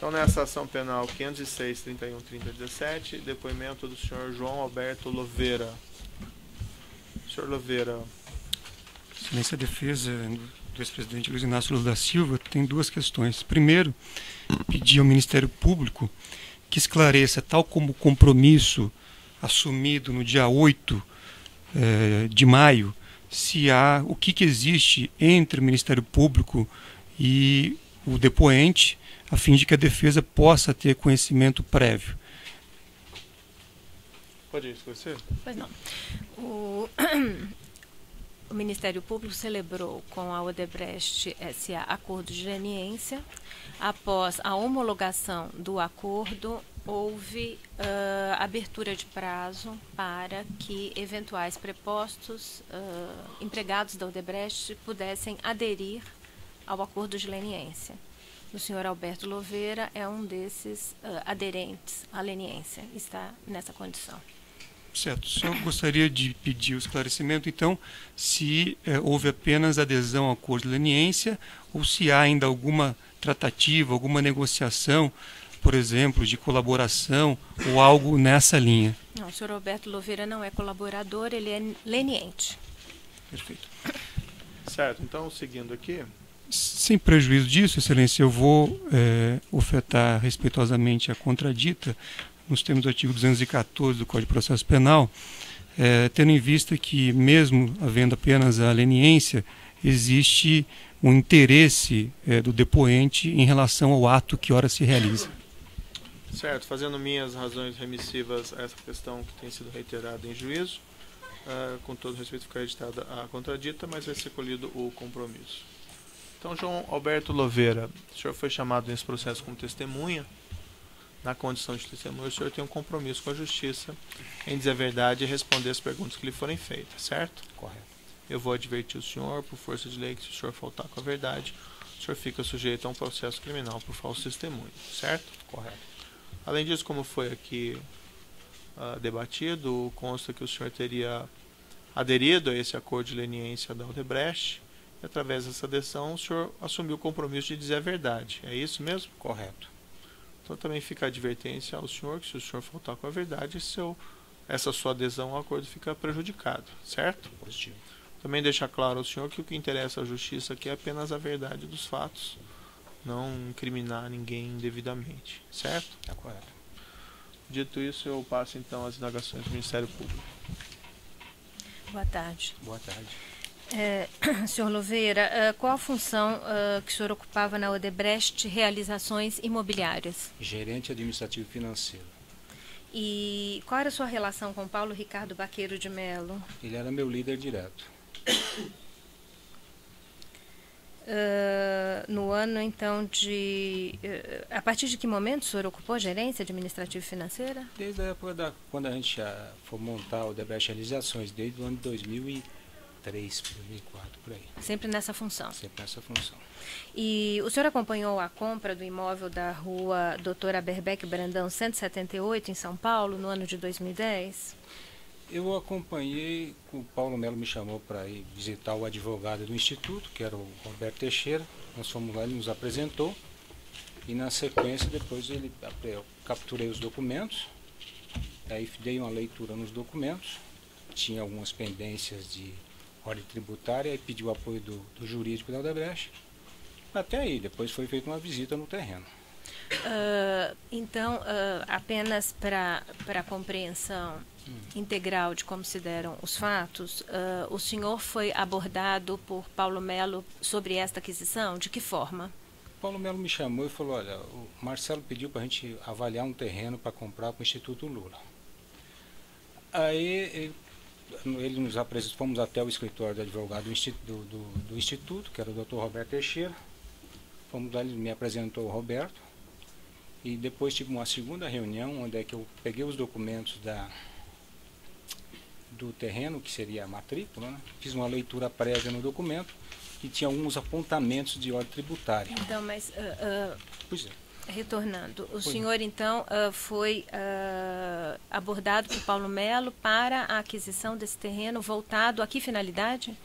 Então, nessa ação penal 506.31.30.17, depoimento do senhor João Alberto Loveira. Senhor Loveira. Excelência, a defesa do ex-presidente Luiz Inácio Lula da Silva tem duas questões. Primeiro, pedir ao Ministério Público que esclareça, tal como o compromisso assumido no dia 8 de maio, se há o que existe entre o Ministério Público e o depoente, a fim de que a defesa possa ter conhecimento prévio. Pode esclarecer? Pois não. O Ministério Público celebrou com a Odebrecht S.A. acordo de leniência. Após a homologação do acordo, houve abertura de prazo para que eventuais prepostos empregados da Odebrecht pudessem aderir ao acordo de leniência. O senhor Alberto Loveira é um desses aderentes à leniência, está nessa condição. Certo. Só gostaria de pedir o esclarecimento, então, se houve apenas adesão ao acordo de leniência ou se há ainda alguma tratativa, alguma negociação, por exemplo, de colaboração ou algo nessa linha. Não, o senhor Alberto Loveira não é colaborador, ele é leniente. Perfeito. Certo. Então, seguindo aqui. Sem prejuízo disso, Excelência, eu vou ofertar respeitosamente a contradita nos termos do artigo 214 do Código de Processo Penal, tendo em vista que, mesmo havendo apenas a leniência, existe um interesse do depoente em relação ao ato que ora se realiza. Certo, fazendo minhas razões remissivas a essa questão que tem sido reiterada em juízo, com todo respeito ficar editada a contradita, mas vai ser colhido o compromisso. Então, João Alberto Loveira, o senhor foi chamado nesse processo como testemunha. Na condição de testemunha, o senhor tem um compromisso com a justiça em dizer a verdade e responder as perguntas que lhe forem feitas, certo? Correto. Eu vou advertir o senhor, por força de lei, que se o senhor faltar com a verdade, o senhor fica sujeito a um processo criminal por falso testemunho, certo? Correto. Além disso, como foi aqui debatido, consta que o senhor teria aderido a esse acordo de leniência da Odebrecht e, através dessa adesão, o senhor assumiu o compromisso de dizer a verdade. É isso mesmo? Correto. Então também fica a advertência ao senhor que, se o senhor faltar com a verdade, essa sua adesão ao acordo fica prejudicado, certo? Positivo. Também deixar claro ao senhor que o que interessa à justiça aqui é apenas a verdade dos fatos, não incriminar ninguém indevidamente, certo? Está correto. Dito isso, eu passo então às indagações do Ministério Público. Boa tarde. Boa tarde. Senhor Loveira, qual a função que o senhor ocupava na Odebrecht Realizações Imobiliárias? Gerente administrativo financeiro. E qual era a sua relação com Paulo Ricardo Baqueiro de Melo? Ele era meu líder direto. No ano, então, a partir de que momento o senhor ocupou a gerência administrativa e financeira? Desde a época quando a gente foi montar o Odebrecht Realizações, desde o ano de 2003, 2004, por aí. Sempre nessa função? Sempre nessa função. E o senhor acompanhou a compra do imóvel da rua Doutora Berbeck Brandão 178, em São Paulo, no ano de 2010? Eu acompanhei, o Paulo Melo me chamou para ir visitar o advogado do Instituto, que era o Roberto Teixeira. Nós fomos lá, ele nos apresentou. E na sequência, depois eu capturei os documentos. Aí dei uma leitura nos documentos. Tinha algumas pendências de ordem tributária e pedi o apoio do jurídico da Odebrecht. Até aí, depois foi feita uma visita no terreno. Então, apenas para a compreensão integral de como se deram os fatos, o senhor foi abordado por Paulo Melo sobre esta aquisição? De que forma? Paulo Melo me chamou e falou, olha, o Marcelo pediu para a gente avaliar um terreno para comprar para o Instituto Lula. Aí ele nos apresentou, fomos até o escritório do advogado do Instituto, que era o Dr. Roberto Teixeira. Fomos lá, ele me apresentou o Roberto. E depois tive uma segunda reunião, onde é que eu peguei os documentos do terreno, que seria a matrícula, né? Fiz uma leitura prévia no documento e tinha alguns apontamentos de ordem tributária. Então, mas, Pois é. retornando, o senhor então foi abordado por Paulo Melo para a aquisição desse terreno voltado a que finalidade?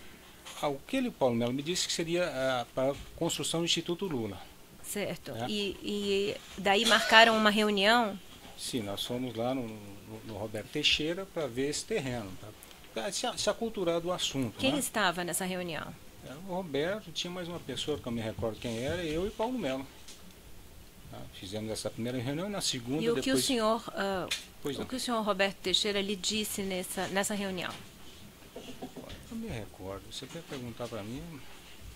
O que Paulo Melo me disse que seria para a construção do Instituto Lula. Certo. É. E daí marcaram uma reunião? Sim, nós fomos lá no Roberto Teixeira para ver esse terreno, para se aculturar do assunto. Quem né? estava nessa reunião? Era o Roberto, tinha mais uma pessoa que eu me recordo quem era, eu e Paulo Melo. Tá? Fizemos essa primeira reunião e na segunda E o depois... que o senhor, Pois o não. que o senhor Roberto Teixeira lhe disse nessa reunião? Eu me recordo. Você quer perguntar para mim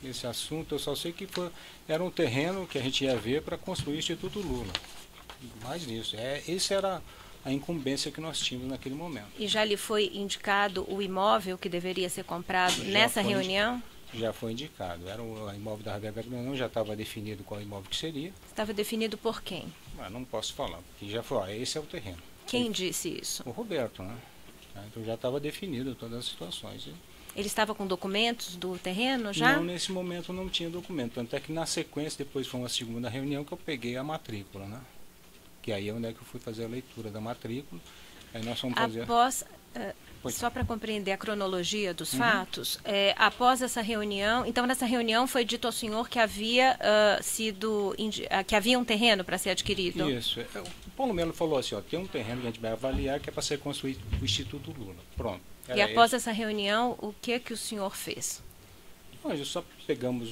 esse assunto? Eu só sei que era um terreno que a gente ia ver para construir o Instituto Lula. Mais nisso. Essa era a incumbência que nós tínhamos naquele momento. E já lhe foi indicado o imóvel que deveria ser comprado Já nessa foi reunião? Já foi indicado. Era o imóvel da Roberta Grandão, já estava definido qual imóvel que seria. Estava definido por quem? Mas não posso falar, porque já foi, esse é o terreno. Quem disse isso? O Roberto, né? Então já estava definido todas as situações. Ele estava com documentos do terreno já? Não, nesse momento não tinha documento. Tanto é que na sequência, depois foi uma segunda reunião que eu peguei a matrícula, né? Que aí é onde é que eu fui fazer a leitura da matrícula. Aí nós fomos fazer... Após, Pois só para compreender a cronologia dos fatos, após essa reunião, então nessa reunião foi dito ao senhor que havia que havia um terreno para ser adquirido? Isso. O Paulo Melo falou assim, ó, tem um terreno que a gente vai avaliar que é para ser construído o Instituto Lula. Pronto. E após essa reunião, o que o senhor fez? Nós só pegamos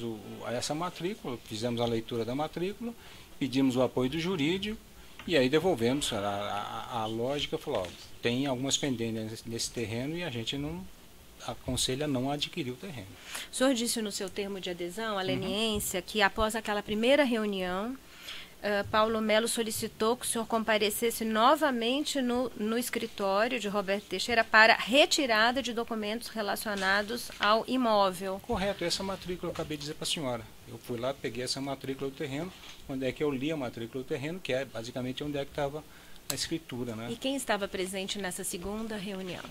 essa matrícula, fizemos a leitura da matrícula, pedimos o apoio do jurídico e aí devolvemos. A lógica falou, ó, tem algumas pendências nesse terreno e a gente não aconselha não adquirir o terreno. O senhor disse no seu termo de adesão, a leniência, que após aquela primeira reunião, Paulo Melo solicitou que o senhor comparecesse novamente no escritório de Roberto Teixeira para retirada de documentos relacionados ao imóvel. Correto, essa matrícula eu acabei de dizer para a senhora. Eu fui lá, peguei essa matrícula do terreno, onde é que eu li a matrícula do terreno, que é basicamente onde é que estava a escritura, né? E quem estava presente nessa segunda reunião?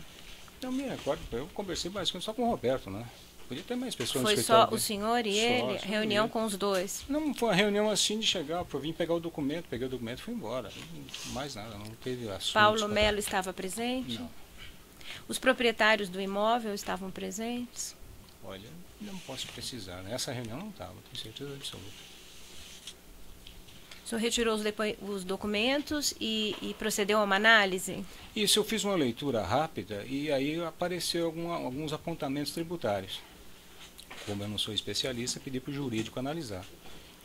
Eu me recordo, eu conversei basicamente só com o Roberto, né? Podia ter mais pessoas Foi no só escritório o dele. senhor e Só ele? Reunião ele. com os dois? Não foi uma reunião assim de chegar, eu vim pegar o documento, peguei o documento e fui embora. Mais nada, não teve assunto. Paulo Melo estava presente? Não. Os proprietários do imóvel estavam presentes? Olha, não posso precisar, né? Essa reunião não estava, tenho certeza absoluta. O senhor retirou os documentos e procedeu a uma análise? Isso, eu fiz uma leitura rápida e aí apareceu alguns apontamentos tributários. Como eu não sou especialista, pedi para o jurídico analisar.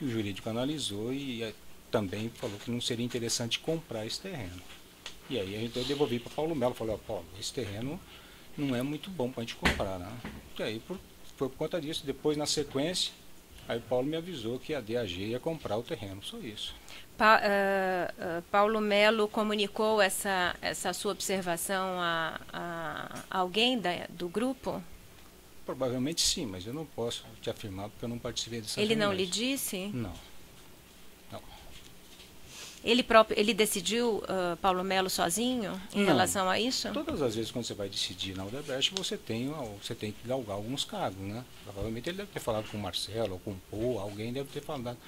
E o jurídico analisou e também falou que não seria interessante comprar esse terreno. E aí eu devolvi para Paulo Melo, falei, ó, Paulo, esse terreno não é muito bom para a gente comprar, né? E aí foi por conta disso, depois na sequência, aí o Paulo me avisou que a DAG ia comprar o terreno, só isso. Paulo Melo comunicou essa sua observação a alguém do grupo? Provavelmente sim, mas eu não posso te afirmar porque eu não participei dessa Ele não lhe reuniões. disse? Não. Ele decidiu, Paulo Melo, sozinho em Não. relação a isso? Todas as vezes quando você vai decidir na Odebrecht, você tem que galgar alguns cargos, né? Provavelmente ele deve ter falado com o Marcelo ou com o Pô, alguém deve ter falado,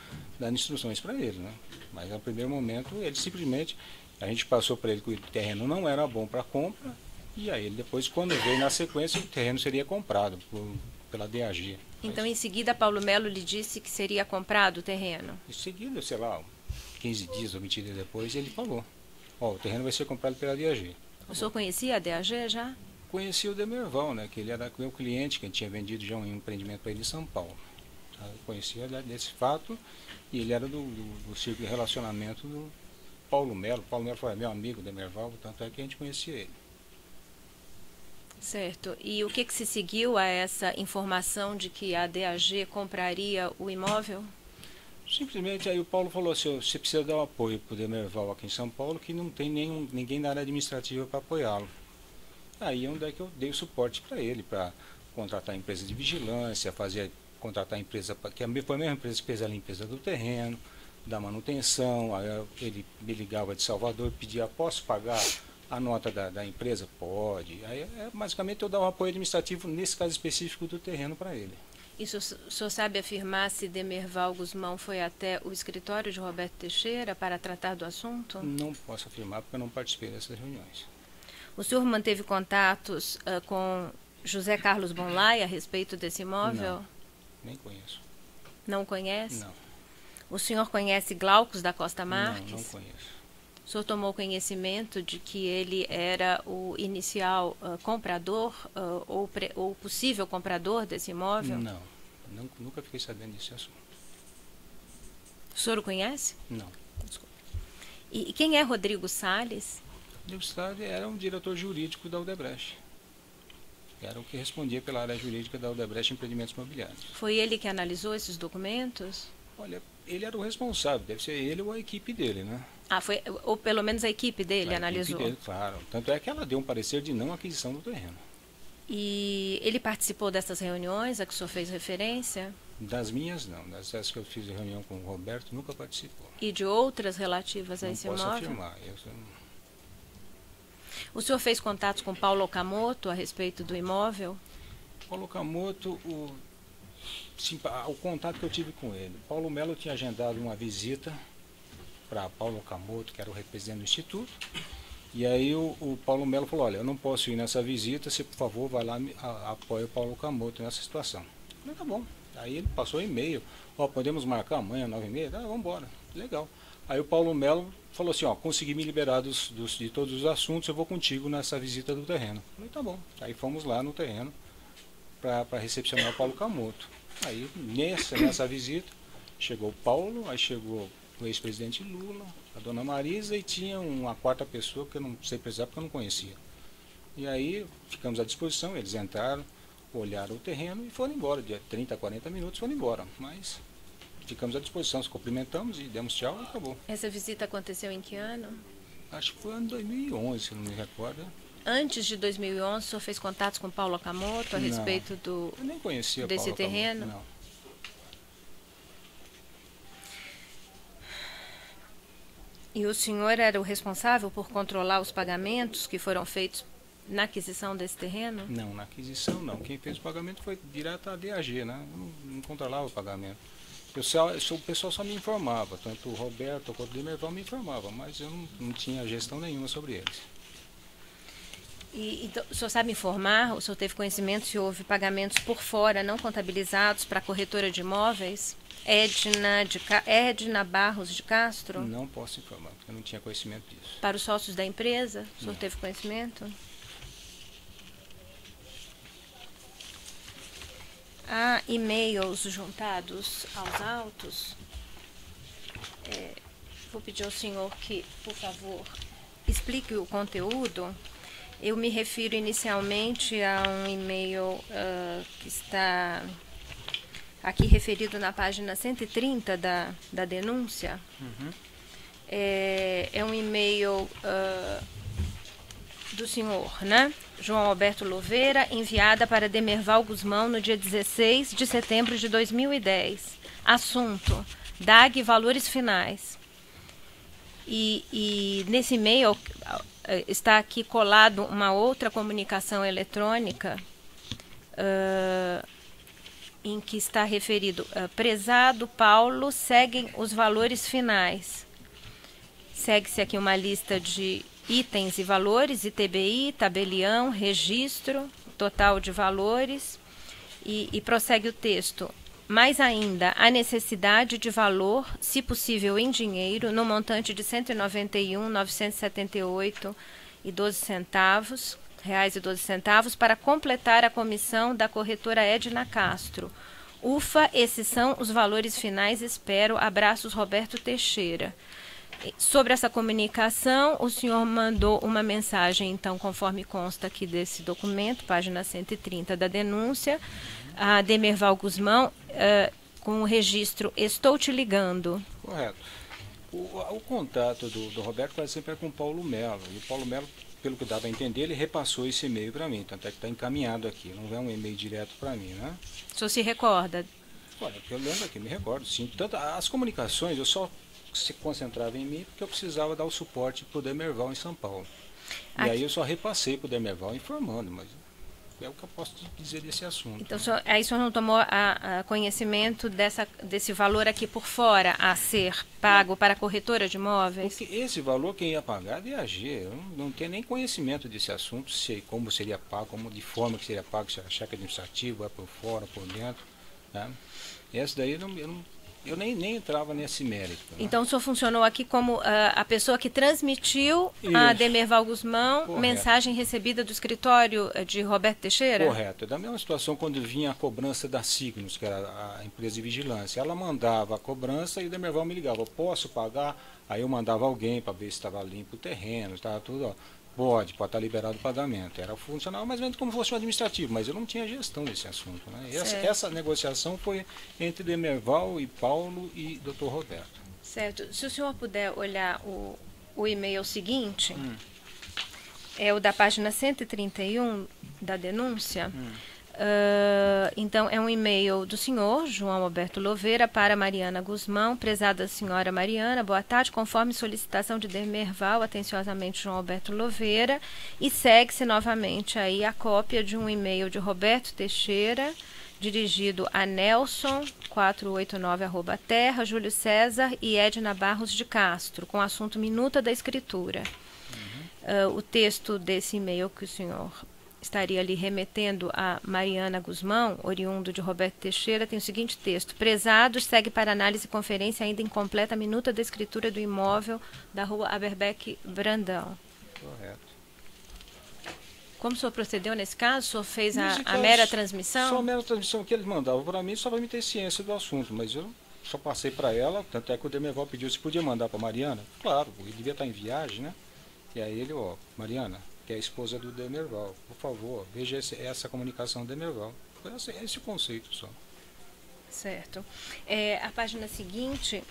dando instruções para ele, né? Mas no primeiro momento, ele simplesmente, a gente passou para ele que o terreno não era bom para compra, e aí ele depois, quando veio na sequência, o terreno seria comprado pela DAG. Então, em seguida, Paulo Melo lhe disse que seria comprado o terreno? Em seguida, sei lá, 15 dias ou 20 dias depois, ele falou, ó, o terreno vai ser comprado pela DAG. O senhor conhecia a DAG já? Conheci o Demerval, né, que ele era meu cliente, que eu tinha vendido já um empreendimento para ele em São Paulo. Eu conhecia desse fato e ele era do círculo de relacionamento do Paulo Melo. Paulo Melo foi meu amigo, Demerval, tanto é que a gente conhecia ele. Certo. E o que se seguiu a essa informação de que a DAG compraria o imóvel? Simplesmente aí o Paulo falou assim, você precisa dar um apoio para o Demerval aqui em São Paulo, que não tem ninguém da área administrativa para apoiá-lo. Aí é onde é que eu dei o suporte para ele, para contratar a empresa de vigilância, contratar a empresa, que foi a mesma empresa que fez a limpeza do terreno, da manutenção. Aí ele me ligava de Salvador e pedia, posso pagar a nota da empresa? Pode. Aí basicamente eu dava um apoio administrativo nesse caso específico do terreno para ele. Isso, o senhor sabe afirmar se Demerval Guzmão foi até o escritório de Roberto Teixeira para tratar do assunto? Não posso afirmar porque eu não participei dessas reuniões. O senhor manteve contatos com José Carlos Bonlai a respeito desse imóvel? Não, nem conheço. Não conhece? Não. O senhor conhece Glaucos da Costa Marques? Não conheço. O senhor tomou conhecimento de que ele era o inicial comprador ou possível comprador desse imóvel? Não, nunca fiquei sabendo desse assunto. O senhor o conhece? Não. E quem é Rodrigo Salles? O Estado era um diretor jurídico da Odebrecht. Era o que respondia pela área jurídica da Odebrecht Empreendimentos Imobiliários. Foi ele que analisou esses documentos? Olha, ele era o responsável, deve ser ele ou a equipe dele, né? Ou pelo menos a equipe dele analisou. Equipe dele, claro. Tanto é que ela deu um parecer de não aquisição do terreno. E ele participou dessas reuniões a que o senhor fez referência? Das minhas, não. Das que eu fiz reunião com o Roberto, nunca participou. E de outras relativas a Não esse posso imóvel? afirmar. O senhor fez contatos com Paulo Okamoto a respeito do imóvel? Paulo Okamoto, o contato que eu tive com ele. Paulo Melo tinha agendado uma visita para Paulo Okamoto, que era o representante do Instituto. E aí o Paulo Melo falou, olha, eu não posso ir nessa visita, você por favor vai lá apoia o Paulo Okamoto nessa situação. Eu falei, tá bom. Aí ele passou e-mail, podemos marcar amanhã, 9h30? Vamos embora, legal. Aí o Paulo Melo falou assim, consegui me liberar de todos os assuntos, eu vou contigo nessa visita do terreno. Eu falei, tá bom. Aí fomos lá no terreno para recepcionar o Paulo Okamoto. Aí nessa visita chegou o Paulo, aí chegou o ex-presidente Lula, a dona Marisa e tinha uma quarta pessoa que eu não sei precisar porque eu não conhecia. E aí ficamos à disposição, eles entraram, olharam o terreno e foram embora, de 30 a 40 minutos foram embora, mas ficamos à disposição, nos cumprimentamos e demos tchau e acabou. Essa visita aconteceu em que ano? Acho que foi ano 2011, se não me recordo. Antes de 2011, o senhor fez contatos com Paulo Okamoto a respeito eu nem conhecia desse Paulo terreno? Okamoto, não. E o senhor era o responsável por controlar os pagamentos que foram feitos na aquisição desse terreno? Não, na aquisição não. Quem fez o pagamento foi direto à DAG, né? Eu não controlava o pagamento. O pessoal só me informava, tanto o Roberto quanto o Demerval me informavam, mas eu não tinha gestão nenhuma sobre eles. Então, o senhor sabe informar, o senhor teve conhecimento se houve pagamentos por fora não contabilizados para a corretora de imóveis? Edna Barros de Castro? Não posso informar, porque eu não tinha conhecimento disso. Para os sócios da empresa, o senhor teve conhecimento? Há e-mails juntados aos autos. Vou pedir ao senhor que, por favor, explique o conteúdo. Eu me refiro inicialmente a um e-mail que está aqui referido na página 130 da denúncia. Uhum. É um e-mail do senhor, né? João Alberto Louveira, enviada para Demerval Guzmão no dia 16 de setembro de 2010. Assunto: DAG Valores Finais. E nesse e-mail está aqui colado uma outra comunicação eletrônica em que está referido: prezado Paulo, seguem os valores finais. Segue-se aqui uma lista de itens e valores, ITBI, tabelião, registro, total de valores, e prossegue o texto. Mais ainda, a necessidade de valor, se possível em dinheiro, no montante de R$ 191.978,12 para completar a comissão da corretora Edna Castro. Ufa, esses são os valores finais, espero. Abraços, Roberto Teixeira. Sobre essa comunicação, o senhor mandou uma mensagem, então, conforme consta aqui desse documento, página 130 da denúncia, a Demerval Guzmão, com o registro "Estou te ligando". Correto. O contato do Roberto quase sempre é com o Paulo Melo. E o Paulo Melo, pelo que dava a entender, ele repassou esse e-mail para mim. Tanto é que está encaminhado aqui. Não é um e-mail direto para mim, né? O senhor se recorda? Olha, eu lembro aqui, me recordo, sim. Tanto, as comunicações, eu só se concentrava em mim porque eu precisava dar o suporte para o Demerval em São Paulo. E aí eu só repassei para o Demerval informando, mas é o que eu posso dizer desse assunto. Então, aí o senhor não tomou conhecimento desse valor aqui por fora a ser pago para a corretora de imóveis? Porque esse valor quem ia pagar é a DAG. Eu não tenho nem conhecimento desse assunto, como seria pago, de forma que seria pago, se era cheque administrativo, é por fora, por dentro. Né? Esse daí eu não eu nem entrava nesse mérito. Né? Então o senhor funcionou aqui como a pessoa que transmitiu a Isso. Demerval Guzmão, Correto. mensagem recebida do escritório de Roberto Teixeira? Correto. É da mesma situação quando vinha a cobrança da Signos, que era a empresa de vigilância. Ela mandava a cobrança e o Demerval me ligava, posso pagar? Aí eu mandava alguém para ver se estava limpo o terreno, estava tudo, ó. Pode estar liberado o pagamento. Era funcional mais ou menos como fosse um administrativo, mas eu não tinha gestão desse assunto. Né? Essa negociação foi entre Demerval e Paulo e Dr. Roberto. Certo. Se o senhor puder olhar o e-mail seguinte, é o da página 131 da denúncia. Então, é um e-mail do senhor João Alberto Louveira para Mariana Guzmão. Prezada senhora Mariana, boa tarde. Conforme solicitação de Demerval, atenciosamente João Alberto Louveira. E segue-se novamente aí a cópia de um e-mail de Roberto Teixeira, dirigido a Nelson, 489@terra, Júlio César e Edna Barros de Castro, com o assunto minuta da escritura. O texto desse e-mail que o senhor estaria ali remetendo a Mariana Guzmão, oriundo de Roberto Teixeira, tem o seguinte texto: prezados, segue para análise e conferência ainda incompleta a minuta da escritura do imóvel da rua Aberbeck Brandão. Correto. Como o senhor procedeu nesse caso? O senhor fez a caso, mera transmissão? Só a mera transmissão que eles mandavam para mim, só para me ter ciência do assunto, mas eu só passei para ela, tanto é que o Demerval pediu se podia mandar para Mariana. Claro, ele devia estar em viagem, né? E aí ele, Mariana, que é a esposa do Demerval, por favor, veja essa comunicação do Demerval. Foi esse o conceito só. Certo. A página seguinte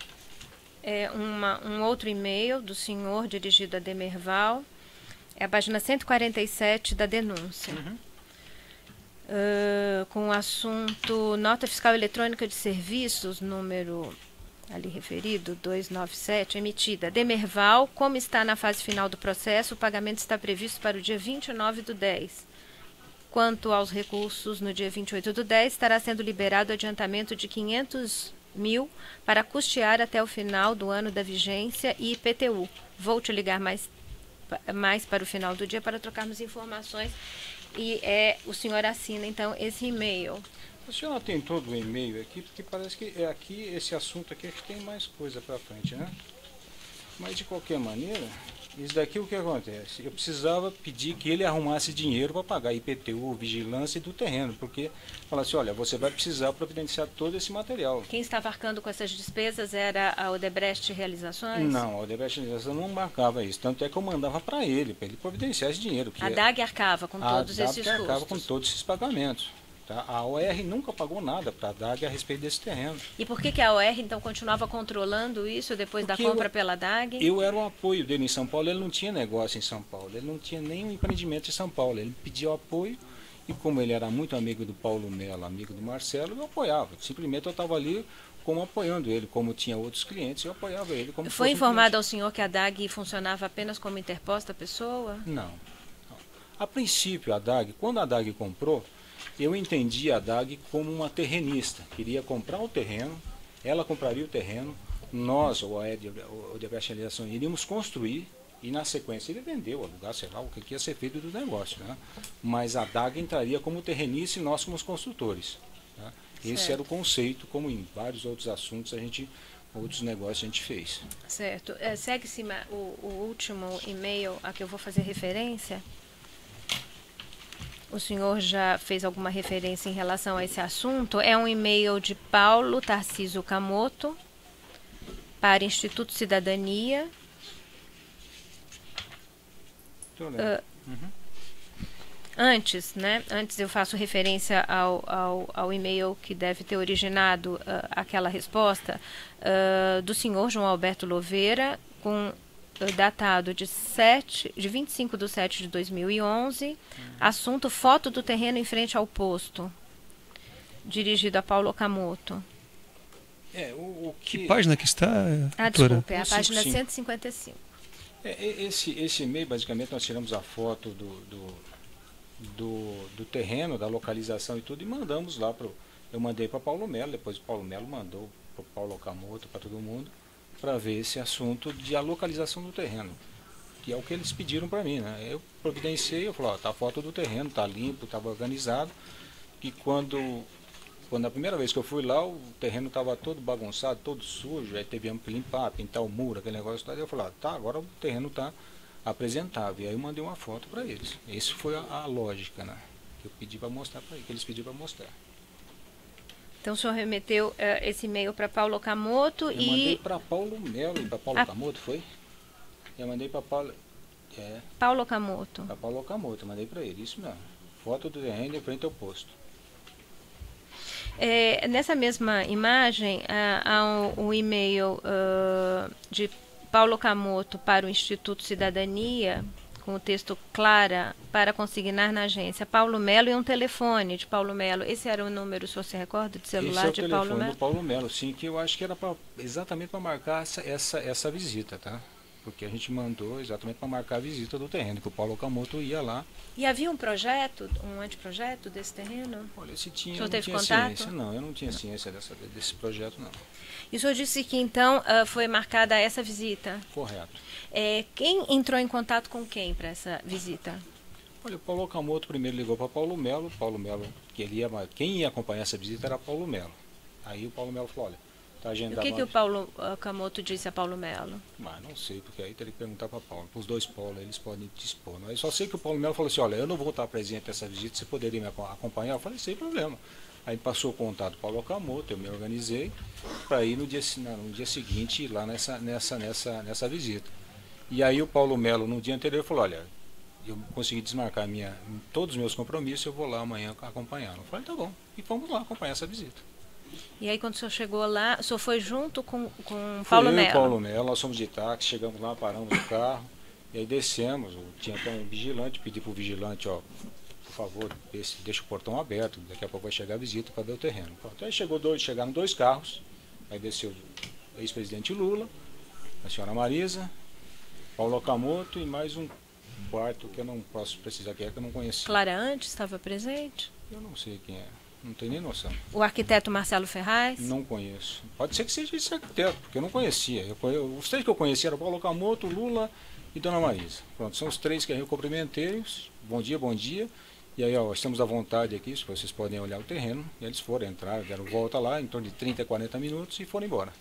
é um outro e-mail do senhor dirigido a Demerval. É a página 147 da denúncia. Com o assunto nota fiscal eletrônica de serviços, número ali referido, 297, emitida. Demerval, como está na fase final do processo, o pagamento está previsto para o dia 29/10. Quanto aos recursos, no dia 28/10, estará sendo liberado adiantamento de 500 mil para custear até o final do ano da vigência e IPTU. Vou te ligar mais para o final do dia para trocarmos informações. E o senhor assina, então, esse e-mail. A senhora tem todo o e-mail aqui, porque parece que aqui, esse assunto aqui, acho que tem mais coisa para frente, né? Mas, de qualquer maneira, isso daqui o que acontece? Eu precisava pedir que ele arrumasse dinheiro para pagar IPTU, vigilância do terreno, porque falasse, olha, você vai precisar providenciar todo esse material. Quem estava arcando com essas despesas era a Odebrecht Realizações? Não, a Odebrecht Realizações não marcava isso, tanto é que eu mandava para ele providenciar esse dinheiro. A DAG arcava com todos esses custos? A DAG arcava com todos esses pagamentos. Tá? A OR nunca pagou nada para a DAG a respeito desse terreno. E por que a OR, então, continuava controlando isso depois da compra pela DAG? Eu era o apoio dele em São Paulo, ele não tinha negócio em São Paulo, ele não tinha nenhum empreendimento em São Paulo, ele pediu apoio e como ele era muito amigo do Paulo Mello, amigo do Marcelo, eu apoiava. Simplesmente eu estava ali como apoiando ele, como tinha outros clientes, eu apoiava ele. Como foi informado ao senhor que a DAG funcionava apenas como interposta pessoa? Não. A princípio, a DAG, quando a DAG comprou, eu entendi a DAG como uma terrenista. Queria comprar o terreno, ela compraria o terreno, nós, o Odebrecht Realizações, iríamos construir e na sequência ele vendeu, alugar, sei lá, o que ia ser feito do negócio. Né? Mas a DAG entraria como terrenista e nós como os construtores. Né? Esse era o conceito, como em vários outros assuntos, outros negócios a gente fez. Certo. Segue-se o último e-mail a que eu vou fazer referência. O senhor já fez alguma referência em relação a esse assunto. É um e-mail de Paulo Tarcísio Camoto para Instituto Cidadania. Antes eu faço referência ao e-mail que deve ter originado aquela resposta do senhor João Alberto Louveira, datado de 25/7/2011, assunto foto do terreno em frente ao posto, dirigido a Paulo Camoto. Que página que está, desculpa, é a página 155. Esse e-mail, basicamente, nós tiramos a foto do terreno, da localização e tudo, e mandamos lá eu mandei para Paulo Mello, depois o Paulo Mello mandou para o Paulo Camoto, para todo mundo, para ver esse assunto de a localização do terreno, que é o que eles pediram para mim, né? Eu providenciei, eu falei, tá a foto do terreno, tá limpo, estava organizado, e quando quando a primeira vez que eu fui lá, o terreno estava todo bagunçado, todo sujo, aí tivemos que limpar, pintar o muro, aquele negócio. Aí eu falei, tá, agora o terreno está apresentável. E aí eu mandei uma foto para eles. Isso foi a lógica, né? Que eu pedi para mostrar para eles, que eles pediram para mostrar. Então o senhor remeteu esse e-mail para Paulo Okamoto Eu mandei para Paulo Melo e para Paulo Okamoto, foi? Eu mandei para Paulo... Paulo Okamoto. Para Paulo Okamoto, eu mandei para ele, isso mesmo. Foto do terreno em frente ao posto. Nessa mesma imagem, há um e-mail de Paulo Okamoto para o Instituto Cidadania, com o texto Clara, para consignar na agência Paulo Melo e um telefone de Paulo Melo. Esse era o número, o senhor se recorda, de celular de Paulo Melo? Esse é o telefone do Paulo Melo, sim, que eu acho que era exatamente para marcar essa visita, tá? Porque a gente mandou exatamente para marcar a visita do terreno, que o Paulo Okamoto ia lá. E havia um projeto, um anteprojeto desse terreno? Olha, se tinha, o senhor não teve tinha contato? ciência. Não, eu não tinha ciência desse projeto, não. E o senhor disse que então foi marcada essa visita? Correto. Quem entrou em contato com quem para essa visita? Olha, o Paulo Okamoto primeiro ligou para Paulo Melo, quem ia acompanhar essa visita era Paulo Melo. Aí o Paulo Melo falou, olha, tá agendado... E o que o Paulo Okamoto disse a Paulo Melo? Mas não sei, porque aí teria que perguntar para Paulo. Para os dois Paulos, eles podem te expor. Eu só sei que o Paulo Melo falou assim, olha, eu não vou estar presente nessa visita, você poderia me acompanhar? Eu falei, sem problema. Aí passou o contato do Paulo Okamoto, eu me organizei para ir no dia seguinte lá nessa visita. E aí o Paulo Melo, no dia anterior, falou, olha, eu consegui desmarcar todos os meus compromissos, eu vou lá amanhã acompanhar. Eu falei, tá bom, e vamos lá acompanhar essa visita. E aí quando o senhor chegou lá, o senhor foi junto com Paulo Melo? Paulo Melo, nós fomos de táxi, chegamos lá, paramos o carro, e aí descemos, tinha até um vigilante, pedi para o vigilante, ó, por favor, deixa o portão aberto, daqui a pouco vai chegar a visita para ver o terreno. Então aí chegaram 2 carros, aí desceu o ex-presidente Lula, a senhora Marisa, Paulo Okamoto e mais um quarto que eu não posso precisar que eu não conheci. Clara antes estava presente? Eu não sei quem é, não tenho nem noção. O arquiteto Marcelo Ferraz? Não conheço. Pode ser que seja esse arquiteto, porque eu não conhecia. Os 3 que eu conhecia eram Paulo Okamoto, Lula e Dona Marisa. Pronto, são os 3 que eu cumprimentei. Bom dia, bom dia. E aí, ó, estamos à vontade aqui, se vocês podem olhar o terreno. E eles foram, entraram, deram volta lá, em torno de 30 a 40 minutos e foram embora.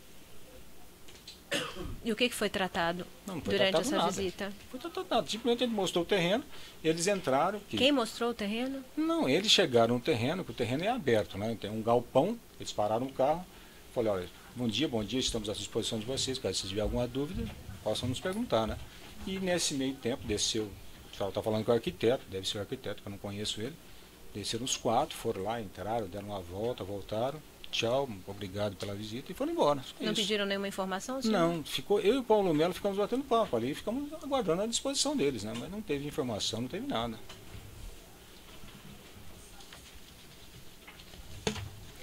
E o que foi tratado durante tratado essa nada. visita? Foi tratado nada. Simplesmente ele mostrou o terreno, eles entraram. Quem mostrou o terreno? Não, eles chegaram no terreno, que o terreno é aberto, né? Tem um galpão, eles pararam o carro. Falei, olha, bom dia, estamos à disposição de vocês, caso vocês tiverem alguma dúvida, possam nos perguntar, né? E nesse meio tempo desceu, está falando com o arquiteto, deve ser o arquiteto, que eu não conheço ele. Desceram os 4, foram lá, entraram, deram uma volta, voltaram. Tchau, obrigado pela visita e foram embora. Não pediram nenhuma informação, senhor? Não, eu e o Paulo Melo ficamos batendo papo ali e ficamos aguardando a disposição deles, né? Mas não teve informação, não teve nada.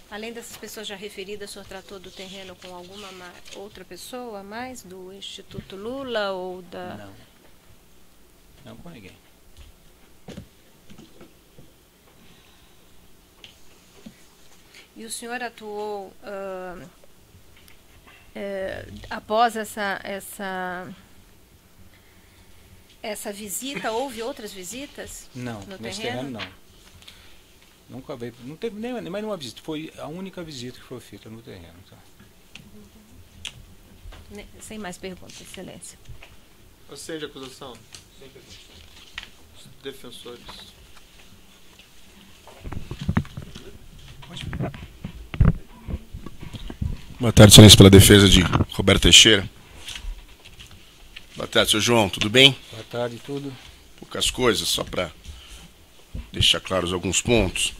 Além dessas pessoas já referidas, o senhor tratou do terreno com alguma outra pessoa mais do Instituto Lula ou da... Não. Não com ninguém. E o senhor atuou após essa visita? Houve outras visitas? Não, no nesse terreno não. Nunca veio, não teve nem mais nenhuma visita. Foi a única visita que foi feita no terreno. Tá? Sem mais perguntas, excelência. Assente a acusação. Sem perguntas. Defensores. Boa tarde, excelência, pela defesa de Roberto Teixeira. Boa tarde, senhor João, tudo bem? Boa tarde, tudo. Poucas coisas, só para deixar claros alguns pontos.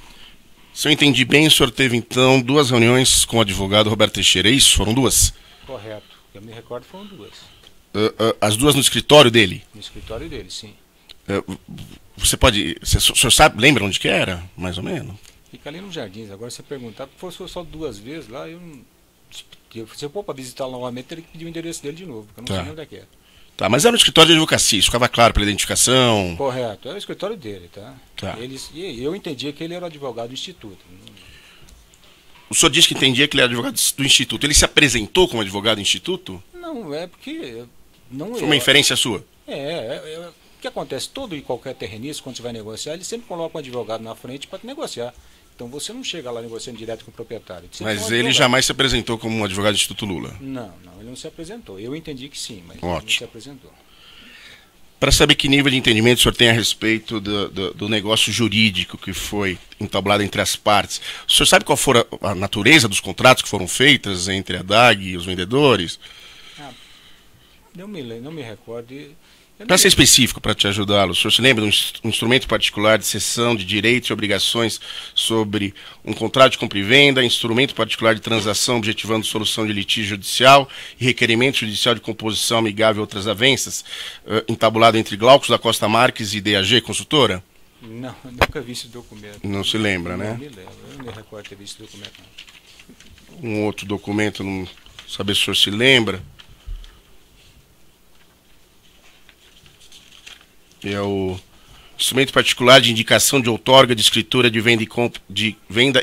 Se eu entendi bem, o senhor teve então 2 reuniões com o advogado Roberto Teixeira, é isso? Foram 2? Correto. Eu me recordo foram 2. As 2 no escritório dele? No escritório dele, sim. O senhor sabe, lembra onde que era, mais ou menos? Fica ali nos Jardins. Agora, se perguntar, se fosse só 2 vezes lá, se eu for para visitar novamente, teria que pedir o endereço dele de novo, porque eu não sei nem onde é que é. Tá, mas era no escritório de advocacia, isso ficava claro pela identificação? Correto, era o escritório dele, tá? Tá. Eu entendia que ele era o advogado do Instituto. O senhor disse que entendia que ele era advogado do Instituto. Ele se apresentou como advogado do Instituto? Não, é porque... Não Foi uma inferência sua? O que acontece? Todo e qualquer terrenista, quando você vai negociar, ele sempre coloca um advogado na frente para negociar. Então você não chega lá negociando direto com o proprietário. Você tem Mas um ele advogado. jamais se apresentou como um advogado do Instituto Lula. Não, ele não se apresentou. Eu entendi que sim, mas ele Ótimo. não se apresentou. Para saber que nível de entendimento o senhor tem a respeito do negócio jurídico que foi entablado entre as partes, o senhor sabe qual foi a natureza dos contratos que foram feitos entre a DAG e os vendedores? Não me recordo. Para ser específico, para te ajudá-lo, o senhor se lembra de um instrumento particular de cessão de direitos e obrigações sobre um contrato de compra e venda, instrumento particular de transação objetivando solução de litígio judicial e requerimento judicial de composição amigável e outras avanças, entabulado entre Glaucus da Costa Marques e DAG Consultora? Não, eu nunca vi esse documento. Não se lembra, né? Não me lembro, eu não me recordo de ter visto esse documento. Não. Um outro documento, não saber se o senhor se lembra. É o instrumento particular de indicação de outorga de escritura de venda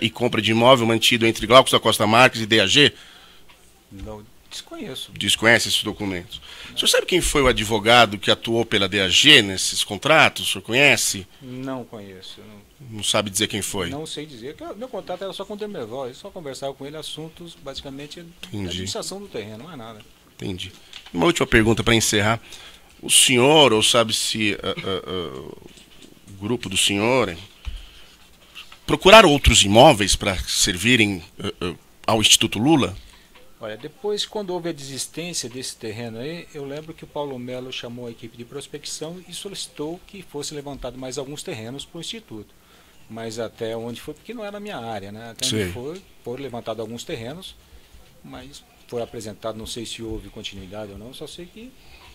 e compra de imóvel mantido entre Glaucus da Costa Marques e DAG? Não, desconheço. Desconhece esses documentos. O senhor sabe quem foi o advogado que atuou pela DAG nesses contratos? O senhor conhece? Não conheço. Não sabe dizer quem foi? Não sei dizer. Meu contato era só com o Demerval. Eu só conversava com ele assuntos, basicamente, da Entendi. administração do terreno, não é nada. Entendi. Uma última pergunta para encerrar. O senhor, ou sabe-se o grupo do senhor, procuraram outros imóveis para servirem ao Instituto Lula? Olha, depois, quando houve a desistência desse terreno aí, eu lembro que o Paulo Melo chamou a equipe de prospecção e solicitou que fosse levantado mais alguns terrenos para o Instituto. Mas até onde foi, porque não era a minha área, né? Até onde foram levantados alguns terrenos, mas foi apresentado, não sei se houve continuidade ou não, só sei que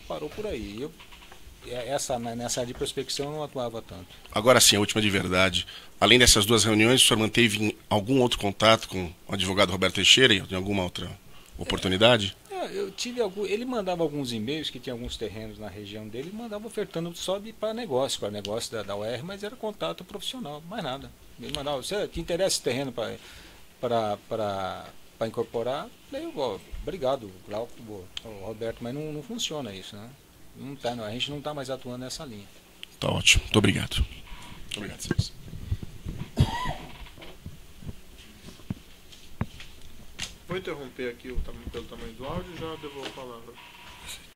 parou por aí. Nessa área de prospecção eu não atuava tanto. Agora sim, a última de verdade. Além dessas duas reuniões, o senhor manteve algum outro contato com o advogado Roberto Teixeira em alguma outra oportunidade? Eu tive ele mandava alguns e-mails que tinha alguns terrenos na região dele e mandava ofertando só para negócio da UER, mas era contato profissional, mais nada. Ele mandava, você te interessa esse terreno para incorporar? Daí eu, obrigado, Glauco, Roberto, mas não funciona isso, né? Não tá, a gente não está mais atuando nessa linha. Tá ótimo, muito obrigado. Muito obrigado, senhores. Vou interromper aqui pelo tamanho do áudio e já devolvo a palavra.